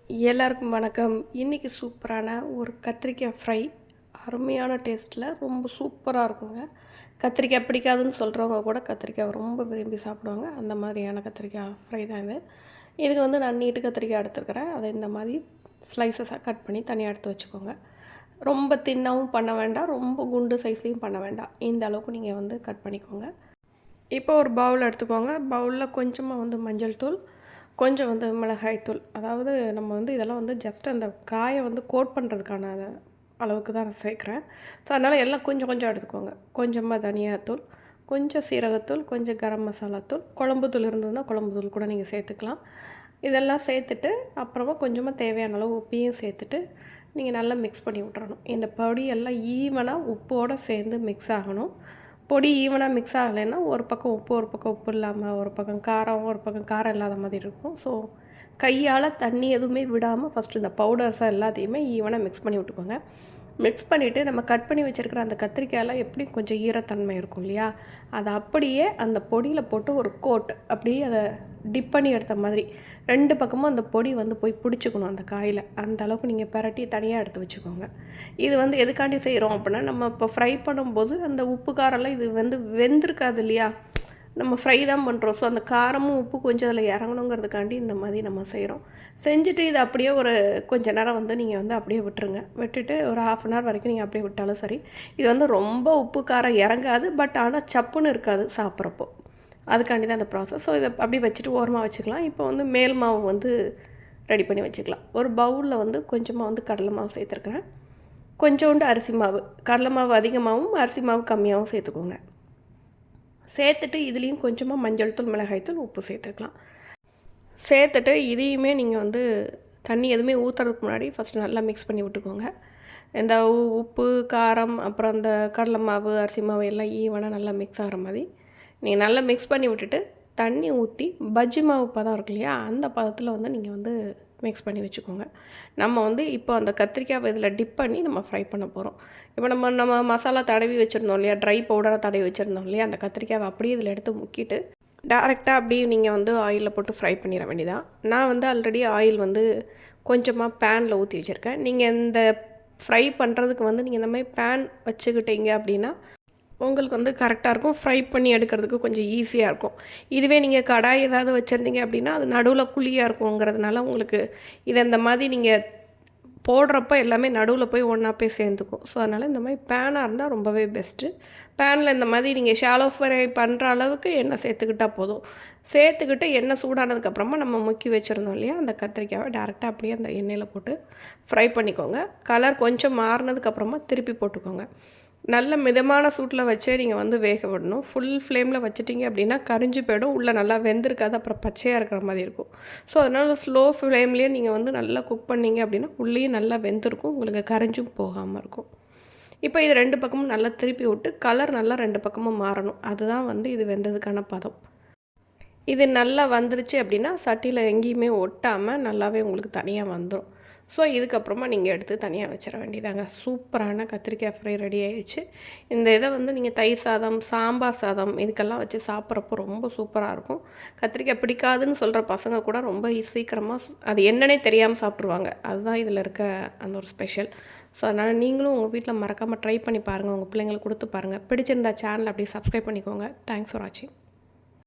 எல்லாருக்கும் வணக்கம். இன்றைக்கி சூப்பரான ஒரு கத்திரிக்காய் ஃப்ரை, அருமையான டேஸ்ட்டில் ரொம்ப சூப்பராக இருக்குங்க. கத்திரிக்காய் பிடிக்காதுன்னு சொல்கிறவங்க கூட கத்திரிக்காய் ரொம்ப விரும்பி சாப்பிடுவாங்க. அந்த மாதிரியான கத்திரிக்காய் ஃப்ரை தான் இது. இதுக்கு வந்து நான் நீட்டு கத்திரிக்காய் எடுத்துருக்கிறேன். அதை இந்த மாதிரி ஸ்லைசஸாக கட் பண்ணி தனியாக எடுத்து வச்சுக்கோங்க. ரொம்ப தின்னாவும் பண்ண வேண்டாம், ரொம்ப குண்டு சைஸ்லேயும் பண்ண வேண்டாம். இந்த அளவுக்கு நீங்கள் வந்து கட் பண்ணிக்கோங்க. இப்போ ஒரு பவுல் எடுத்துக்கோங்க. பவுலில் கொஞ்சமாக வந்து மஞ்சள் தூள், கொஞ்சம் வந்து மிளகாய்த்தூள். அதாவது நம்ம வந்து இதெல்லாம் வந்து ஜஸ்ட் அந்த காயை வந்து கோட் பண்ணுறதுக்கான அளவுக்கு தான் நான் சேர்க்குறேன். ஸோ அதனால் எல்லாம் கொஞ்சம் கொஞ்சம் எடுத்துக்கோங்க. கொஞ்சமாக தனியாத்தூள், கொஞ்சம் சீரகத்தூள், கொஞ்சம் கரம் மசாலா தூள், குழம்பு தூள் இருந்ததுன்னா குழம்பு தூள் கூட நீங்கள் சேர்த்துக்கலாம். இதெல்லாம் சேர்த்துட்டு அப்புறமா கொஞ்சமாக தேவையான அளவு உப்பையும் சேர்த்துட்டு நீங்கள் நல்லா மிக்ஸ் பண்ணி விட்றணும். இந்த பொடி எல்லாம் ஈவனாக உப்போடு சேர்ந்து மிக்ஸ் ஆகணும். பொடி ஈவனாக மிக்ஸ் ஆகலைன்னா ஒரு பக்கம் உப்பு, ஒரு பக்கம் உப்பு இல்லாமல், ஒரு பக்கம் காரம், ஒரு பக்கம் காரம் இல்லாத மாதிரி இருக்கும். ஸோ கையால் தண்ணி எதுவுமே விடாமல் ஃபஸ்ட்டு இந்த பவுடர்ஸை எல்லாத்தையுமே ஈவனாக மிக்ஸ் பண்ணி விட்டுக்கோங்க. மிக்ஸ் பண்ணிவிட்டு நம்ம கட் பண்ணி வச்சுருக்கிற அந்த கத்திரிக்காயெல்லாம் எப்படி கொஞ்சம் ஈரத்தன்மை இருக்கும் இல்லையா, அதை அப்படியே அந்த பொடியில் போட்டு ஒரு கோட் அப்படியே அதை டிப் பண்ணி எடுத்த மாதிரி 2 பக்கமும் அந்த பொடி வந்து போய் பிடிச்சிக்கணும் அந்த காயில். அந்த அளவுக்கு நீங்கள் பிரட்டி தனியாக எடுத்து வச்சுக்கோங்க. இது வந்து எதுக்காண்டி செய்கிறோம் அப்படின்னா, நம்ம இப்போ ஃப்ரை பண்ணும்போது அந்த உப்பு காரம்லாம் இது வந்து வெந்திருக்காது இல்லையா, நம்ம ஃப்ரை தான் பண்ணுறோம். ஸோ அந்த காரமும் உப்பு கொஞ்சம் அதில் இறங்கணுங்கிறதுக்காண்டி இந்த மாதிரி நம்ம செய்கிறோம். செஞ்சுட்டு இதை அப்படியே ஒரு கொஞ்ச நேரம் வந்து நீங்கள் வந்து அப்படியே விட்டுருங்க. விட்டுட்டு ஒரு 1/2 அன் ஹவர் வரைக்கும் நீங்கள் அப்படியே விட்டாலும் சரி. இது வந்து ரொம்ப உப்பு காரம் இறங்காது, பட் ஆனால் சப்புன்னு இருக்காது சாப்பிட்றப்போ. அதுக்காண்டி தான் அந்த ப்ராசஸ். ஸோ இதை அப்படியே வச்சுட்டு ஓரமாக வச்சுக்கலாம். இப்போ வந்து மேல் மாவு வந்து ரெடி பண்ணி வச்சுக்கலாம். ஒரு பவுலில் வந்து கொஞ்சமாக வந்து கடலை மாவு சேர்த்துருக்குறேன். கொஞ்சோண்டு அரிசி மாவு, கடலை மாவு அதிகமாகவும் அரிசி மாவு கம்மியாகவும் சேர்த்துக்கோங்க. சேர்த்துட்டு இதுலேயும் கொஞ்சமாக மஞ்சள் தூள், மிளகாய் தூள், உப்பு சேர்த்துக்கலாம். சேர்த்துட்டு இதையுமே நீங்கள் வந்து தண்ணி எதுவுமே ஊற்றுறதுக்கு முன்னாடி ஃபஸ்ட்டு நல்லா மிக்ஸ் பண்ணி விட்டுக்கோங்க. இந்த உப்பு, காரம், அப்புறம் அந்த கடலை மாவு, அரிசி மாவு எல்லாம் ஈவனாக நல்லா மிக்ஸ் ஆகிற மாதிரி நீங்கள் நல்லா மிக்ஸ் பண்ணி விட்டுட்டு தண்ணி ஊற்றி பஜ்ஜி மாவு பதம் இருக்கு இல்லையா, அந்த பதத்தில் வந்து நீங்கள் வந்து மிக்ஸ் பண்ணி வச்சுக்கோங்க. நம்ம வந்து இப்போ அந்த கத்திரிக்காய் இதில் டிப் பண்ணி நம்ம ஃப்ரை பண்ண போகிறோம். இப்போ நம்ம மசாலா தடவி வச்சுருந்தோம் இல்லையா, ட்ரை பவுடராக தடவி வச்சுருந்தோம் இல்லையா, அந்த கத்திரிக்காவை அப்படியே இதில் எடுத்து முக்கிட்டு டேரெக்டாக அப்படியே நீங்கள் வந்து ஆயிலில் போட்டு ஃப்ரை பண்ணிட வேண்டியதான். நான் வந்து ஆல்ரெடி ஆயில் வந்து கொஞ்சமாக பேனில் ஊற்றி வச்சுருக்கேன். நீங்கள் இந்த ஃப்ரை பண்ணுறதுக்கு வந்து நீங்கள் இந்த மாதிரி பேன் வச்சுக்கிட்டீங்க அப்படின்னா உங்களுக்கு வந்து கரெக்டாக இருக்கும். ஃப்ரை பண்ணி எடுக்கிறதுக்கு கொஞ்சம் ஈஸியாக இருக்கும். இதுவே நீங்கள் கடாய் ஏதாவது வச்சுருந்தீங்க அப்படின்னா அது நடுவில் குழியாக இருக்குங்கிறதுனால உங்களுக்கு இதை இந்த மாதிரி நீங்கள் போடுறப்ப எல்லாமே நடுவில் போய் ஒன்றா போய் சேர்ந்துக்கும். ஸோ அதனால் இந்த மாதிரி பேனாக இருந்தால் ரொம்பவே பெஸ்ட்டு. பேனில் இந்த மாதிரி நீங்கள் ஷாலோ ஃப்ரை பண்ணுற அளவுக்கு எண்ணெய் சேர்த்துக்கிட்டால் போதும். சேர்த்துக்கிட்டு எண்ணெய் சூடானதுக்கப்புறமா நம்ம முக்கி வச்சுருந்தோம் இல்லையா, அந்த கத்திரிக்காயை டேரெக்டாக அப்படியே அந்த எண்ணெயில் போட்டு ஃப்ரை பண்ணிக்கோங்க. கலர் கொஞ்சம் மாறினதுக்கப்புறமா திருப்பி போட்டுக்கோங்க. நல்ல மிதமான சூட்டில் வச்சே நீங்கள் வந்து வேக விடணும். ஃபுல் ஃப்ளேமில் வச்சுட்டிங்க அப்படின்னா கரிஞ்சு போயிடும், உள்ளே நல்லா வெந்திருக்காது, அப்புறம் பச்சையாக இருக்கிற மாதிரி இருக்கும். ஸோ அதனால் ஸ்லோ ஃப்ளேம்லேயே நீங்கள் வந்து நல்லா குக் பண்ணிங்க அப்படின்னா உள்ளேயும் நல்லா வெந்திருக்கும், உங்களுக்கு கரிஞ்சும் போகாமல் இருக்கும். இப்போ இது 2 பக்கமும் நல்லா திருப்பி விட்டு கலர் நல்லா 2 பக்கமும் மாறணும். அதுதான் வந்து இது வெந்ததுக்கான பதம். இது நல்லா வந்துருச்சு அப்படின்னா சட்டியில் எங்கேயுமே ஒட்டாமல் நல்லாவே உங்களுக்கு தனியாக வந்துடும். ஸோ இதுக்கப்புறமா நீங்கள் எடுத்து தனியாக வச்சிட வேண்டியதாங்க. சூப்பரான கத்திரிக்காய் ஃப்ரை ரெடி ஆகிடுச்சு. இந்த இதை வந்து நீங்கள் தயிர் சாதம், சாம்பார் சாதம் இதுக்கெல்லாம் வச்சு சாப்பிட்றப்போ ரொம்ப சூப்பராக இருக்கும். கத்திரிக்காய் பிடிக்காதுன்னு சொல்கிற பசங்க கூட ரொம்ப சீக்கிரமாக அது என்னன்னே தெரியாமல் சாப்பிட்ருவாங்க. அதுதான் இதில் இருக்க அந்த ஒரு ஸ்பெஷல். ஸோ அதனால் நீங்களும் உங்கள் வீட்டில் மறக்காமல் ட்ரை பண்ணி பாருங்கள். உங்கள் பிள்ளைங்களுக்கு கொடுத்து பாருங்கள். பிடிச்சிருந்தா சேனல் அப்படியே சப்ஸ்கிரைப் பண்ணிக்கோங்க. தேங்க்ஸ் ஃபார் வாட்சிங்.